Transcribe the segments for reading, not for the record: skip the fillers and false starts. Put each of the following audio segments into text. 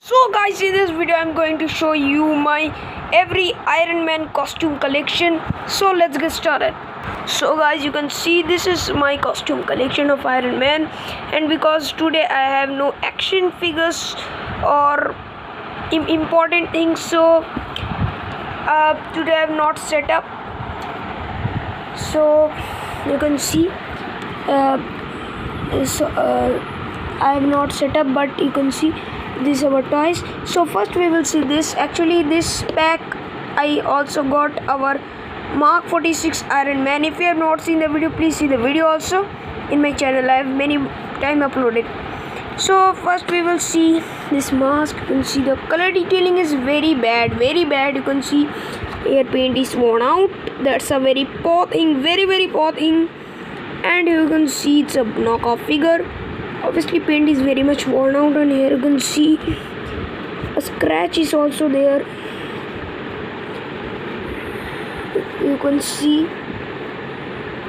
So guys, in this video I'm going to show you my every Iron Man costume collection. So let's get started. So guys, you can see this is my costume collection of Iron Man, and because today I have no action figures or important things, so today I have not set up. So you can see I have not set up, but you can see these are our toys. So first we will see this. Actually this pack I also got our Mark 46 Iron Man. If you have not seen the video, please see the video also in my channel. I have many time uploaded. So first we will see this mask. You can see the color detailing is very bad. You can see here paint is worn out. That's a very poor thing, very poor thing. And you can see it's a knockoff figure. Obviously paint is very much worn out, and here you can see a scratch is also there. You can see,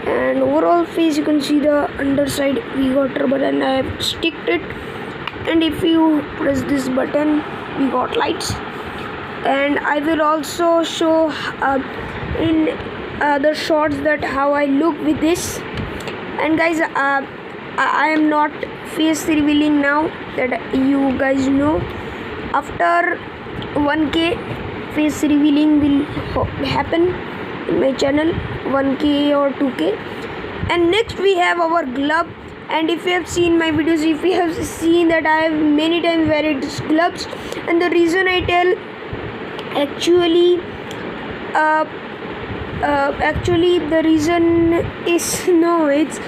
and overall face you can see the underside we got rubber, and I have sticked it, and if you press this button we got lights. And I will also show in the shots that how I look with this. And guys, I am not face revealing now, that you guys know. After 1k face revealing will happen in my channel, 1k or 2k. And next we have our glove. And if you have seen my videos, if you have seen that I have many times wear these gloves, and the reason I tell, actually the reason is no, it's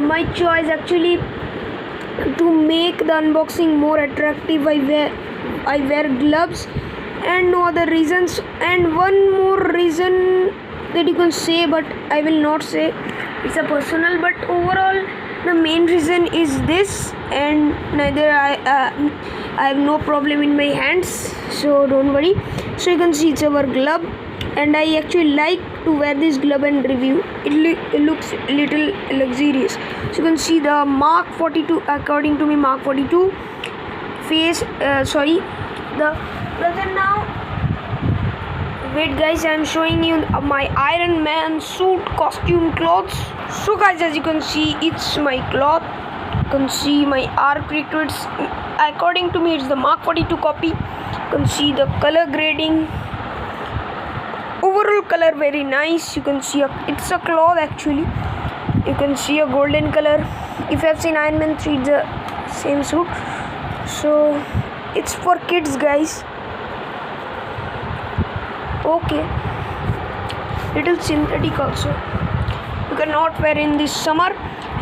my choice actually to make the unboxing more attractive. I wear gloves, and no other reasons. And one more reason that you can say, but I will not say, it's a personal, but overall the main reason is this. And neither I have no problem in my hands, so don't worry. So you can see it's our glove, and I actually like to wear this glove and review. It looks a little luxurious. So you can see the Mark 42, according to me, Mark 42 face. Now wait guys, I am showing you my Iron Man suit costume clothes. So guys, as you can see, it's my cloth. You can see my arc recruits. According to me, it's the Mark 42 copy. You can see the color grading. Overall color very nice. You can see it's a cloth actually. You can see a golden color. If you have seen Iron Man 3, it's the same suit. So it's for kids guys. Okay, little synthetic also. You cannot wear in this summer.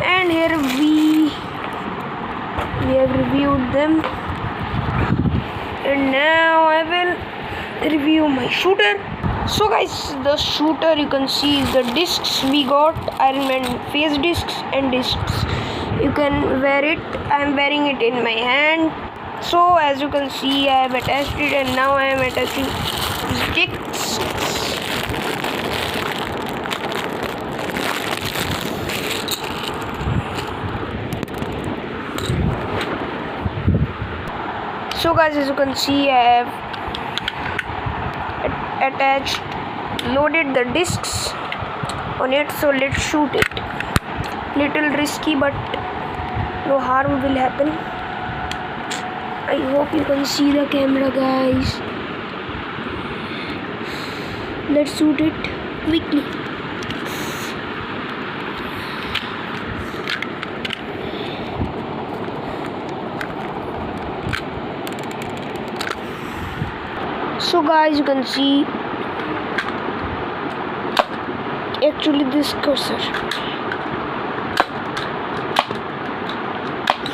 And here we have reviewed them, and now I will review my shooter. So guys, the shooter you can see is the discs we got, Iron Man face discs and discs. You can wear it. I am wearing it in my hand. So as you can see, I have attached it, and now I am attaching sticks. So guys, as you can see, I have attached, loaded the discs on it. So let's shoot it. Little risky, but no harm will happen. I hope you can see the camera guys. Let's shoot it quickly. So guys, you can see actually this cursor.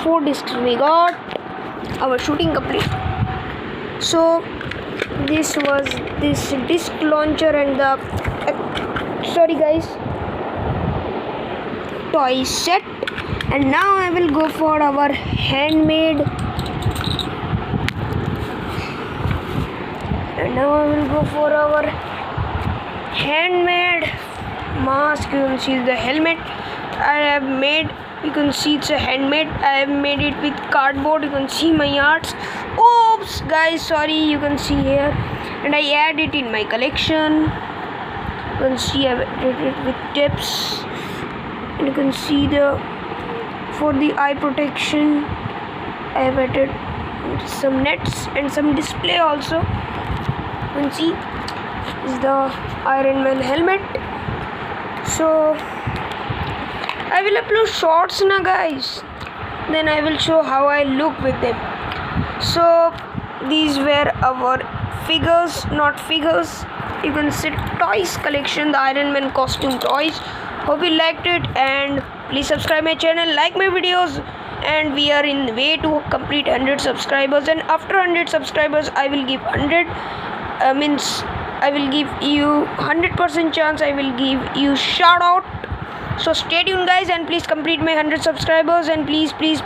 4 discs we got. Our shooting complete. So this was this disc launcher and the toy set. And now I will go for our handmade. Mask. You can see the helmet I have made. You can see it's a handmade. I have made it with cardboard. You can see my arts. Oh oops guys, sorry, you can see here, and I add it in my collection. You can see I've added it with tips, and you can see for the eye protection I've added some nets and some display also. You can see is the Iron Man helmet. So I will upload shorts now guys, then I will show how I look with them. So these were our figures, not figures, you can see toys collection, the Iron Man costume toys. Hope you liked it, and please subscribe my channel, like my videos, and we are in the way to complete 100 subscribers, and after 100 subscribers I will give 100 I will give you 100% chance, I will give you shout out. So stay tuned guys, and please complete my 100 subscribers, and please guys,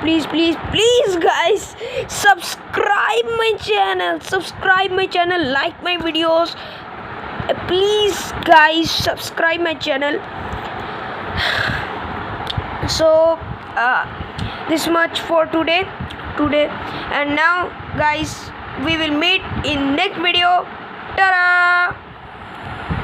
subscribe my channel, like my videos. Please guys, subscribe my channel. So this much for today, and now guys, we will meet in next video. Ta-da!